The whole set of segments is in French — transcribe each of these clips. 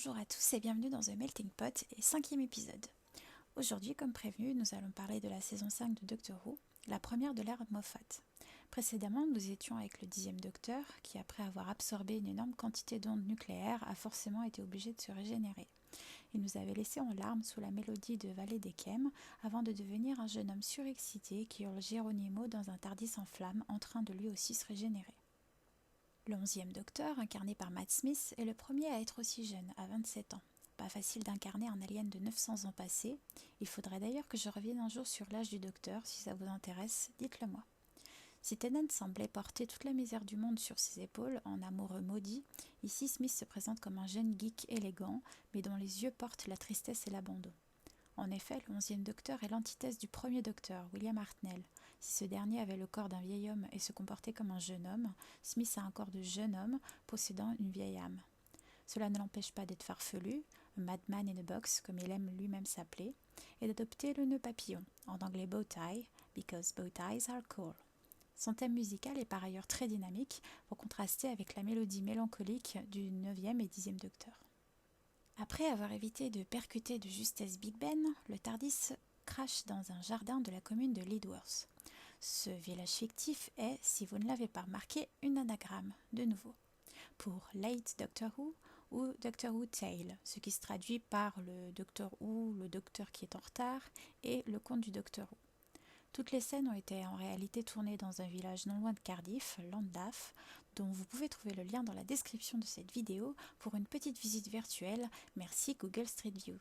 Bonjour à tous et bienvenue dans The Melting Pot et 5e épisode. Aujourd'hui, comme prévenu, nous allons parler de la saison 5 de Doctor Who, la première de l'ère Moffat. Précédemment, nous étions avec le 10e Docteur qui, après avoir absorbé une énorme quantité d'ondes nucléaires, a forcément été obligé de se régénérer. Il nous avait laissé en larmes sous la mélodie de Vallée des Chem avant de devenir un jeune homme surexcité qui hurle Geronimo dans un Tardis en flammes en train de lui aussi se régénérer. Le 11e Docteur, incarné par Matt Smith, est le premier à être aussi jeune, à 27 ans. Pas facile d'incarner un alien de 900 ans passés. Il faudrait d'ailleurs que je revienne un jour sur l'âge du Docteur, si ça vous intéresse, dites-le moi. Si Tennant semblait porter toute la misère du monde sur ses épaules, en amoureux maudit, ici Smith se présente comme un jeune geek élégant, mais dont les yeux portent la tristesse et l'abandon. En effet, le 11e Docteur est l'antithèse du premier Docteur, William Hartnell. Si ce dernier avait le corps d'un vieil homme et se comportait comme un jeune homme, Smith a un corps de jeune homme possédant une vieille âme. Cela ne l'empêche pas d'être farfelu, un madman in a box comme il aime lui-même s'appeler, et d'adopter le nœud papillon, en anglais bow tie, because bow ties are cool. Son thème musical est par ailleurs très dynamique pour contraster avec la mélodie mélancolique du 9e et 10e Docteur. Après avoir évité de percuter de justesse Big Ben, le Tardis crache dans un jardin de la commune de Leadworth. Ce village fictif est, si vous ne l'avez pas remarqué, une anagramme, de nouveau, pour Late Doctor Who ou Doctor Who Tale, ce qui se traduit par le Doctor Who, le Docteur qui est en retard, et le conte du Doctor Who. Toutes les scènes ont été en réalité tournées dans un village non loin de Cardiff, Llandaff, dont vous pouvez trouver le lien dans la description de cette vidéo pour une petite visite virtuelle. Merci Google Street View.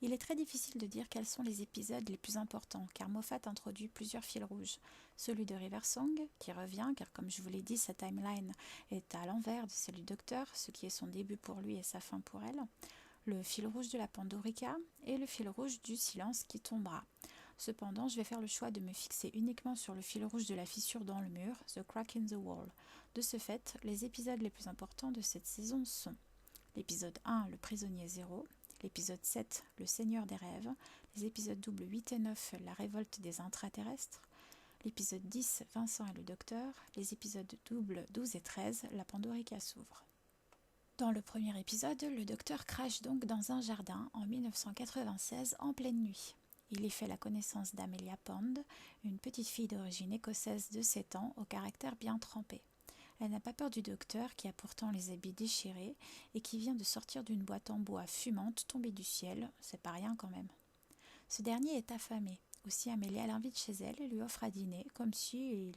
Il est très difficile de dire quels sont les épisodes les plus importants, car Moffat introduit plusieurs fils rouges. Celui de Riversong, qui revient, car comme je vous l'ai dit, sa timeline est à l'envers de celle du Docteur, ce qui est son début pour lui et sa fin pour elle. Le fil rouge de la Pandorica et le fil rouge du silence qui tombera. Cependant, je vais faire le choix de me fixer uniquement sur le fil rouge de la fissure dans le mur, The Crack in the Wall. De ce fait, les épisodes les plus importants de cette saison sont l'épisode 1, Le prisonnier 0, l'épisode 7, Le Seigneur des rêves, les épisodes doubles 8 et 9, La révolte des intraterrestres, l'épisode 10, Vincent et le Docteur, les épisodes doubles 12 et 13, La Pandorica s'ouvre. Dans le premier épisode, le Docteur crache donc dans un jardin en 1996 en pleine nuit. Il y fait la connaissance d'Amelia Pond, une petite fille d'origine écossaise de 7 ans au caractère bien trempé. Elle n'a pas peur du Docteur qui a pourtant les habits déchirés et qui vient de sortir d'une boîte en bois fumante tombée du ciel, c'est pas rien quand même. Ce dernier est affamé. Aussi Amelia l'invite chez elle et lui offre à dîner comme si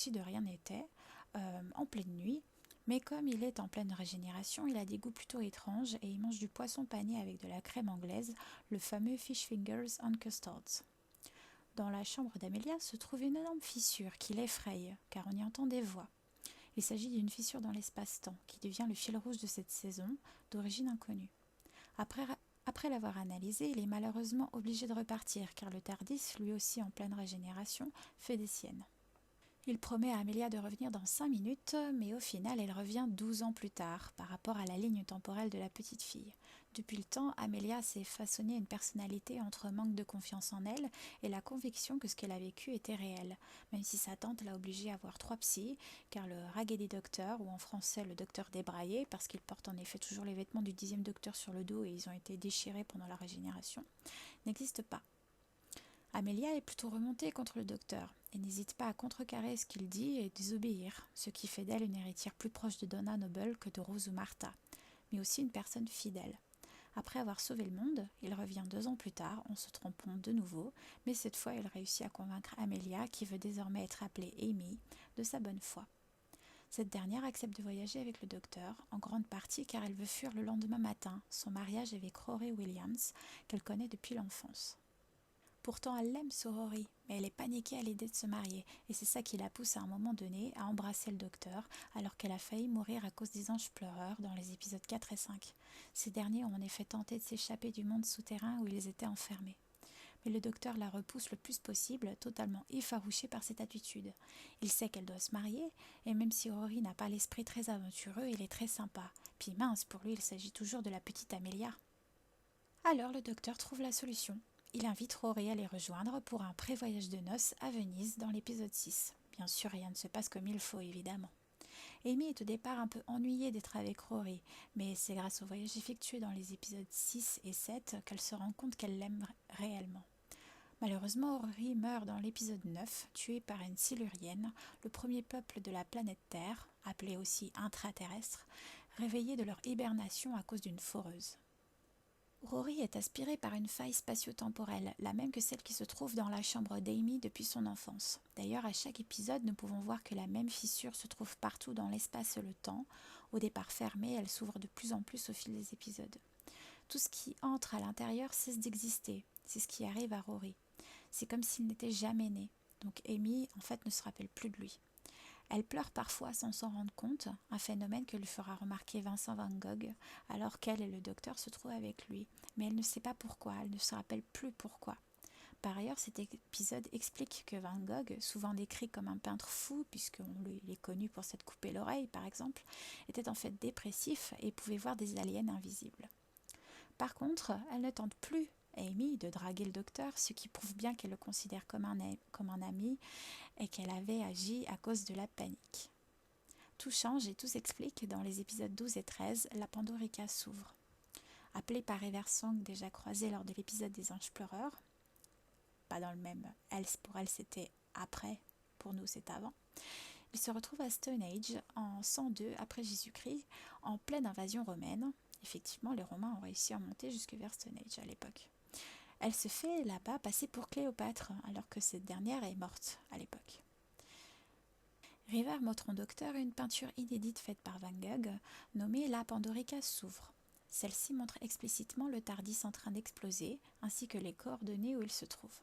de rien n'était, en pleine nuit. Mais comme il est en pleine régénération, il a des goûts plutôt étranges et il mange du poisson pané avec de la crème anglaise, le fameux fish fingers and custards. Dans la chambre d'Amelia se trouve une énorme fissure qui l'effraie, car on y entend des voix. Il s'agit d'une fissure dans l'espace-temps, qui devient le fil rouge de cette saison, d'origine inconnue. Après l'avoir analysé, il est malheureusement obligé de repartir, car le Tardis, lui aussi en pleine régénération, fait des siennes. Il promet à Amelia de revenir dans 5 minutes, mais au final, elle revient 12 ans plus tard, par rapport à la ligne temporelle de la petite fille. Depuis le temps, Amelia s'est façonné une personnalité entre manque de confiance en elle et la conviction que ce qu'elle a vécu était réel, même si sa tante l'a obligée à voir 3 psys, car le Raggedy Doctor, ou en français le docteur débraillé, parce qu'il porte en effet toujours les vêtements du 10e Docteur sur le dos et ils ont été déchirés pendant la régénération, n'existe pas. Amelia est plutôt remontée contre le Docteur et n'hésite pas à contrecarrer ce qu'il dit et désobéir, ce qui fait d'elle une héritière plus proche de Donna Noble que de Rose ou Martha, mais aussi une personne fidèle. Après avoir sauvé le monde, il revient 2 ans plus tard en se trompant de nouveau, mais cette fois il réussit à convaincre Amelia, qui veut désormais être appelée Amy, de sa bonne foi. Cette dernière accepte de voyager avec le Docteur, en grande partie car elle veut fuir le lendemain matin, son mariage avec Rory Williams, qu'elle connaît depuis l'enfance. Pourtant, elle l'aime, ce Rory, mais elle est paniquée à l'idée de se marier, et c'est ça qui la pousse à un moment donné à embrasser le Docteur, alors qu'elle a failli mourir à cause des anges pleureurs dans les épisodes 4 et 5. Ces derniers ont en effet tenté de s'échapper du monde souterrain où ils étaient enfermés. Mais le Docteur la repousse le plus possible, totalement effarouché par cette attitude. Il sait qu'elle doit se marier, et même si Rory n'a pas l'esprit très aventureux, il est très sympa. Puis mince, pour lui il s'agit toujours de la petite Amelia. Alors le Docteur trouve la solution. Il invite Rory à les rejoindre pour un pré-voyage de noces à Venise dans l'épisode 6. Bien sûr, rien ne se passe comme il faut, évidemment. Amy est au départ un peu ennuyée d'être avec Rory, mais c'est grâce au voyage effectué dans les épisodes 6 et 7 qu'elle se rend compte qu'elle l'aime réellement. Malheureusement, Rory meurt dans l'épisode 9, tué par une Silurienne, le premier peuple de la planète Terre, appelé aussi intraterrestre, réveillé de leur hibernation à cause d'une foreuse. Rory est aspirée par une faille spatio-temporelle, la même que celle qui se trouve dans la chambre d'Amy depuis son enfance. D'ailleurs, à chaque épisode, nous pouvons voir que la même fissure se trouve partout dans l'espace et le temps. Au départ fermée, elle s'ouvre de plus en plus au fil des épisodes. Tout ce qui entre à l'intérieur cesse d'exister. C'est ce qui arrive à Rory. C'est comme s'il n'était jamais né. Donc Amy, en fait, ne se rappelle plus de lui. Elle pleure parfois sans s'en rendre compte, un phénomène que lui fera remarquer Vincent Van Gogh, alors qu'elle et le docteur se trouvent avec lui. Mais elle ne sait pas pourquoi, elle ne se rappelle plus pourquoi. Par ailleurs, cet épisode explique que Van Gogh, souvent décrit comme un peintre fou, puisqu'on est connu pour s'être coupé l'oreille par exemple, était en fait dépressif et pouvait voir des aliens invisibles. Par contre, elle ne tente plus, Amy, de draguer le docteur, ce qui prouve bien qu'elle le considère comme un ami et qu'elle avait agi à cause de la panique. Tout change et tout s'explique dans les épisodes 12 et 13, la Pandorica s'ouvre. Appelée par Eversong déjà croisée lors de l'épisode des Anges pleureurs, pas dans le même, pour elle c'était après, pour nous c'est avant, il se retrouve à Stone Age en 102 après Jésus-Christ, en pleine invasion romaine. Effectivement, les Romains ont réussi à monter jusque vers Stone Age à l'époque. Elle se fait là-bas passer pour Cléopâtre, alors que cette dernière est morte à l'époque. River montre au docteur une peinture inédite faite par Van Gogh, nommée La Pandorica s'ouvre. Celle-ci montre explicitement le Tardis en train d'exploser, ainsi que les coordonnées où il se trouve.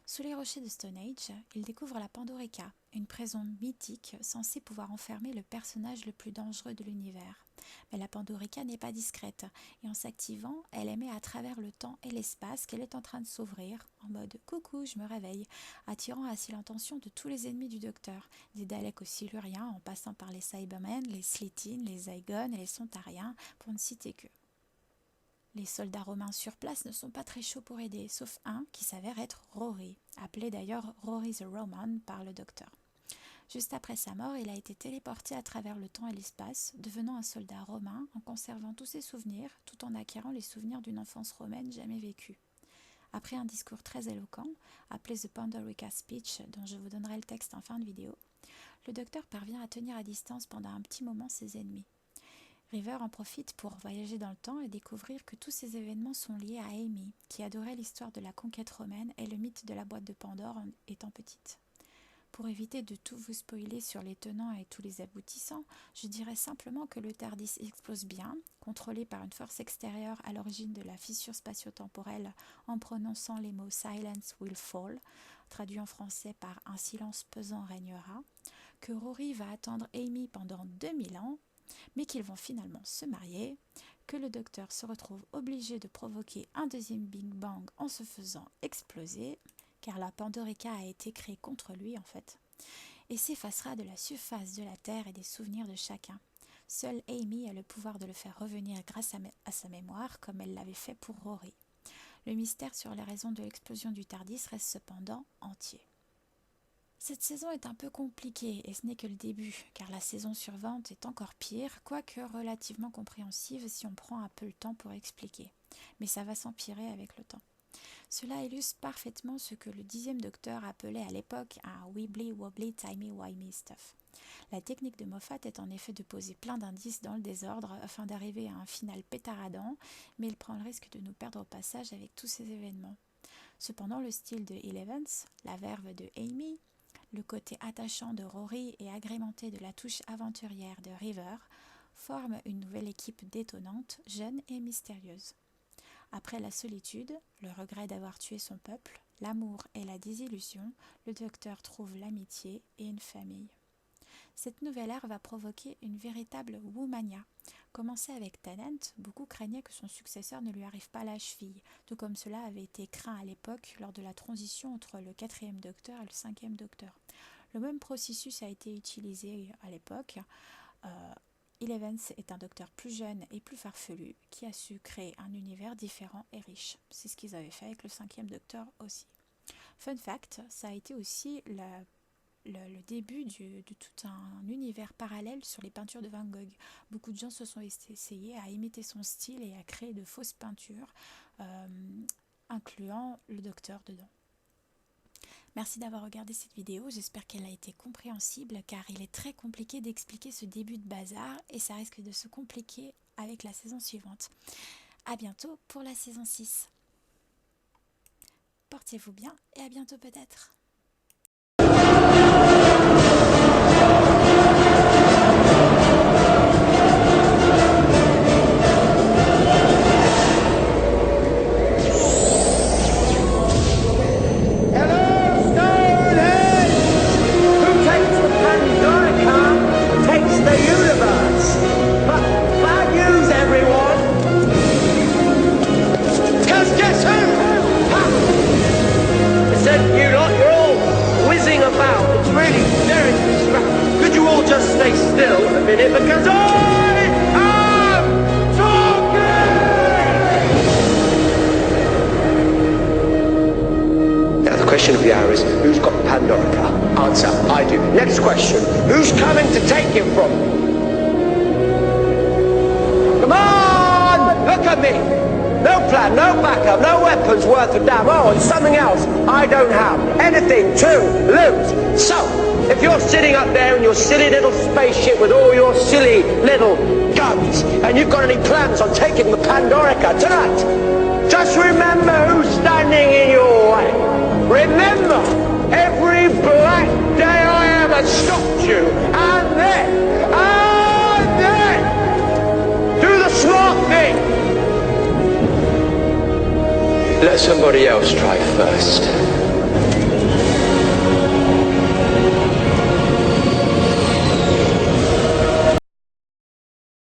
Sous les rochers de Stone Age, il découvre la Pandorica, une prison mythique censée pouvoir enfermer le personnage le plus dangereux de l'univers. Mais la Pandorica n'est pas discrète, et en s'activant, elle émet à travers le temps et l'espace qu'elle est en train de s'ouvrir, en mode « coucou, je me réveille », attirant ainsi l'attention de tous les ennemis du docteur, des Daleks aux Siluriens, en passant par les Cybermen, les Slitheen, les Zygon et les Sontariens, pour ne citer qu'eux. Les soldats romains sur place ne sont pas très chauds pour aider, sauf un qui s'avère être Rory, appelé d'ailleurs Rory the Roman par le docteur. Juste après sa mort, il a été téléporté à travers le temps et l'espace, devenant un soldat romain en conservant tous ses souvenirs, tout en acquérant les souvenirs d'une enfance romaine jamais vécue. Après un discours très éloquent, appelé The Pandorica Speech, dont je vous donnerai le texte en fin de vidéo, le docteur parvient à tenir à distance pendant un petit moment ses ennemis. River en profite pour voyager dans le temps et découvrir que tous ces événements sont liés à Amy, qui adorait l'histoire de la conquête romaine et le mythe de la boîte de Pandore en étant petite. Pour éviter de tout vous spoiler sur les tenants et tous les aboutissants, je dirais simplement que le Tardis explose bien, contrôlé par une force extérieure à l'origine de la fissure spatio-temporelle en prononçant les mots « Silence will fall », traduit en français par « un silence pesant régnera », que Rory va attendre Amy pendant 2000 ans, mais qu'ils vont finalement se marier, que le docteur se retrouve obligé de provoquer un deuxième Big Bang en se faisant exploser, car la Pandorica a été créée contre lui en fait, et s'effacera de la surface de la Terre et des souvenirs de chacun. Seule Amy a le pouvoir de le faire revenir grâce à sa mémoire, comme elle l'avait fait pour Rory. Le mystère sur les raisons de l'explosion du Tardis reste cependant entier. Cette saison est un peu compliquée et ce n'est que le début, car la saison suivante est encore pire, quoique relativement compréhensive si on prend un peu le temps pour expliquer. Mais ça va s'empirer avec le temps. Cela illustre parfaitement ce que le 10e docteur appelait à l'époque un wibbly wobbly timey wimey stuff. La technique de Moffat est en effet de poser plein d'indices dans le désordre afin d'arriver à un final pétaradant, mais il prend le risque de nous perdre au passage avec tous ces événements. Cependant, le style de Elevens, la verve de Amy, le côté attachant de Rory et agrémenté de la touche aventurière de River forment une nouvelle équipe détonnante, jeune et mystérieuse. Après la solitude, le regret d'avoir tué son peuple, l'amour et la désillusion, le docteur trouve l'amitié et une famille. Cette nouvelle ère va provoquer une véritable Womania. Commencé avec Tennant, beaucoup craignaient que son successeur ne lui arrive pas à la cheville, tout comme cela avait été craint à l'époque lors de la transition entre le 4e docteur et le 5e docteur. Le même processus a été utilisé à l'époque. Elevens est un docteur plus jeune et plus farfelu qui a su créer un univers différent et riche. C'est ce qu'ils avaient fait avec le 5e docteur aussi. Fun fact, ça a été aussi le début de tout un univers parallèle sur les peintures de Van Gogh. Beaucoup de gens se sont essayés à imiter son style et à créer de fausses peintures, incluant le docteur dedans. Merci d'avoir regardé cette vidéo, j'espère qu'elle a été compréhensible car il est très compliqué d'expliquer ce début de bazar et ça risque de se compliquer avec la saison suivante. A bientôt pour la saison 6. Portez-vous bien et à bientôt peut-être. Just stay still a minute because I am talking! Now the question of the hour is, who's got Pandorica? Answer, I do. Next question, who's coming to take it from me? Come on! Look at me! No plan, no backup, no weapons worth a damn. Oh, and something else I don't have. Anything to lose. So, if you're sitting up there in your silly little spaceship with all your silly little guns, and you've got any plans on taking the Pandorica tonight, just remember who's standing in your way. Remember, every black day I ever stopped you, and then, do the smart thing. Let somebody else try first.